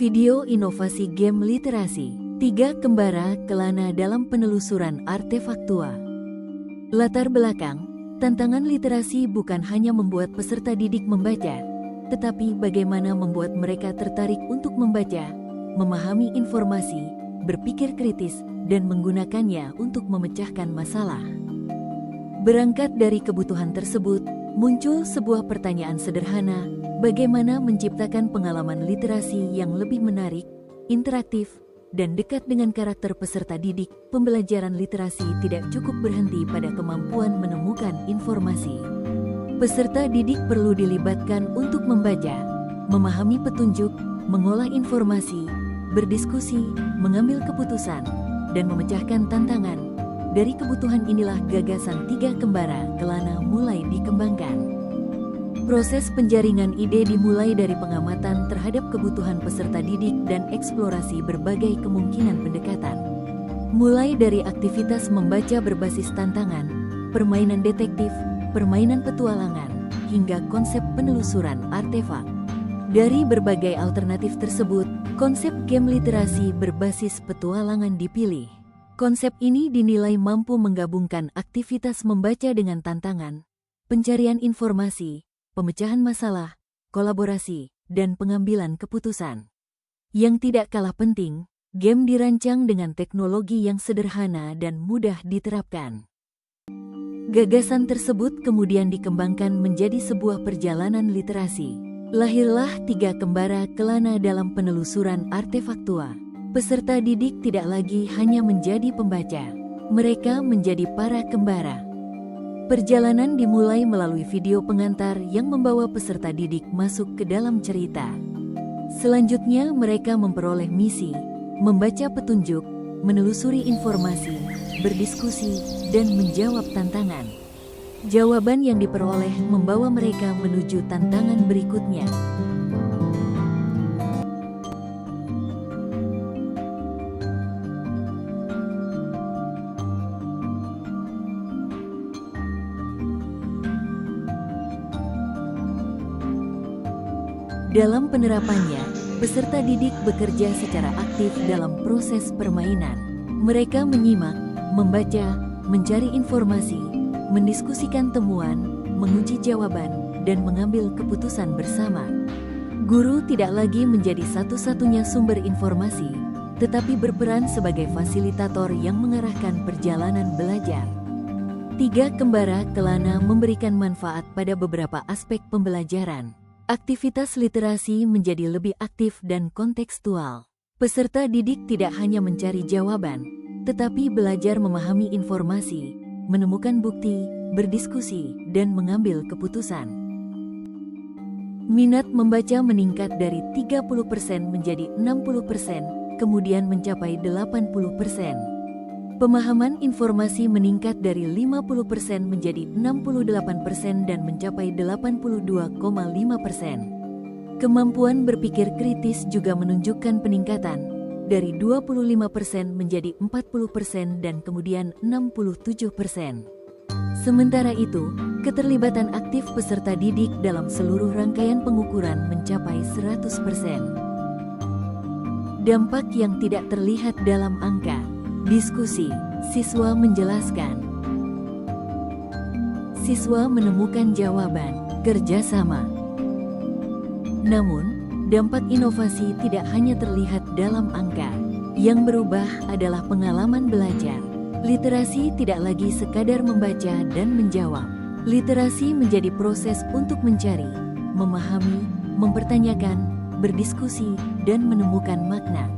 Video inovasi game literasi. 3 Kembara Kelana dalam penelusuran artefaktua. Latar belakang, tantangan literasi bukan hanya membuat peserta didik membaca, tetapi bagaimana membuat mereka tertarik untuk membaca, memahami informasi, berpikir kritis, dan menggunakannya untuk memecahkan masalah. Berangkat dari kebutuhan tersebut, muncul sebuah pertanyaan sederhana: bagaimana menciptakan pengalaman literasi yang lebih menarik, interaktif, dan dekat dengan karakter peserta didik? Pembelajaran literasi tidak cukup berhenti pada kemampuan menemukan informasi. Peserta didik perlu dilibatkan untuk membaca, memahami petunjuk, mengolah informasi, berdiskusi, mengambil keputusan, dan memecahkan tantangan. Dari kebutuhan inilah gagasan 3 Kembara Kelana mulai dikembangkan. Proses penjaringan ide dimulai dari pengamatan terhadap kebutuhan peserta didik dan eksplorasi berbagai kemungkinan pendekatan. Mulai dari aktivitas membaca berbasis tantangan, permainan detektif, permainan petualangan, hingga konsep penelusuran artefak. Dari berbagai alternatif tersebut, konsep game literasi berbasis petualangan dipilih. Konsep ini dinilai mampu menggabungkan aktivitas membaca dengan tantangan, pencarian informasi, pemecahan masalah, kolaborasi, dan pengambilan keputusan. Yang tidak kalah penting, game dirancang dengan teknologi yang sederhana dan mudah diterapkan. Gagasan tersebut kemudian dikembangkan menjadi sebuah perjalanan literasi. Lahirlah 3 Kembara Kelana dalam penelusuran artefaktua. Peserta didik tidak lagi hanya menjadi pembaca, mereka menjadi para kembara. Perjalanan dimulai melalui video pengantar yang membawa peserta didik masuk ke dalam cerita. Selanjutnya mereka memperoleh misi, membaca petunjuk, menelusuri informasi, berdiskusi, dan menjawab tantangan. Jawaban yang diperoleh membawa mereka menuju tantangan berikutnya. Dalam penerapannya, peserta didik bekerja secara aktif dalam proses permainan. Mereka menyimak, membaca, mencari informasi, mendiskusikan temuan, menguji jawaban, dan mengambil keputusan bersama. Guru tidak lagi menjadi satu-satunya sumber informasi, tetapi berperan sebagai fasilitator yang mengarahkan perjalanan belajar. 3 Kembara Kelana memberikan manfaat pada beberapa aspek pembelajaran. Aktivitas literasi menjadi lebih aktif dan kontekstual. Peserta didik tidak hanya mencari jawaban, tetapi belajar memahami informasi, menemukan bukti, berdiskusi, dan mengambil keputusan. Minat membaca meningkat dari 30% menjadi 60%, kemudian mencapai 80%. Pemahaman informasi meningkat dari 50% menjadi 68% dan mencapai 82,5%. Kemampuan berpikir kritis juga menunjukkan peningkatan dari 25% menjadi 40% dan kemudian 67%. Sementara itu, keterlibatan aktif peserta didik dalam seluruh rangkaian pengukuran mencapai 100%. Dampak yang tidak terlihat dalam angka. Diskusi, siswa menjelaskan. Siswa menemukan jawaban, kerjasama. Namun, dampak inovasi tidak hanya terlihat dalam angka. Yang berubah adalah pengalaman belajar. Literasi tidak lagi sekadar membaca dan menjawab. Literasi menjadi proses untuk mencari, memahami, mempertanyakan, berdiskusi, dan menemukan makna.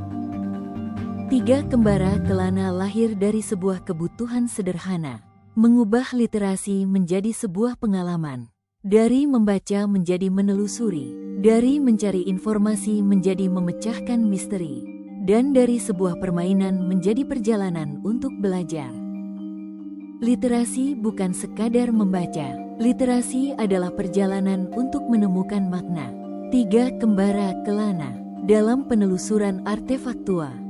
3 Kembara Kelana lahir dari sebuah kebutuhan sederhana, mengubah literasi menjadi sebuah pengalaman. Dari membaca menjadi menelusuri, dari mencari informasi menjadi memecahkan misteri, dan dari sebuah permainan menjadi perjalanan untuk belajar. Literasi bukan sekadar membaca, literasi adalah perjalanan untuk menemukan makna. 3 Kembara Kelana dalam penelusuran artefaktua.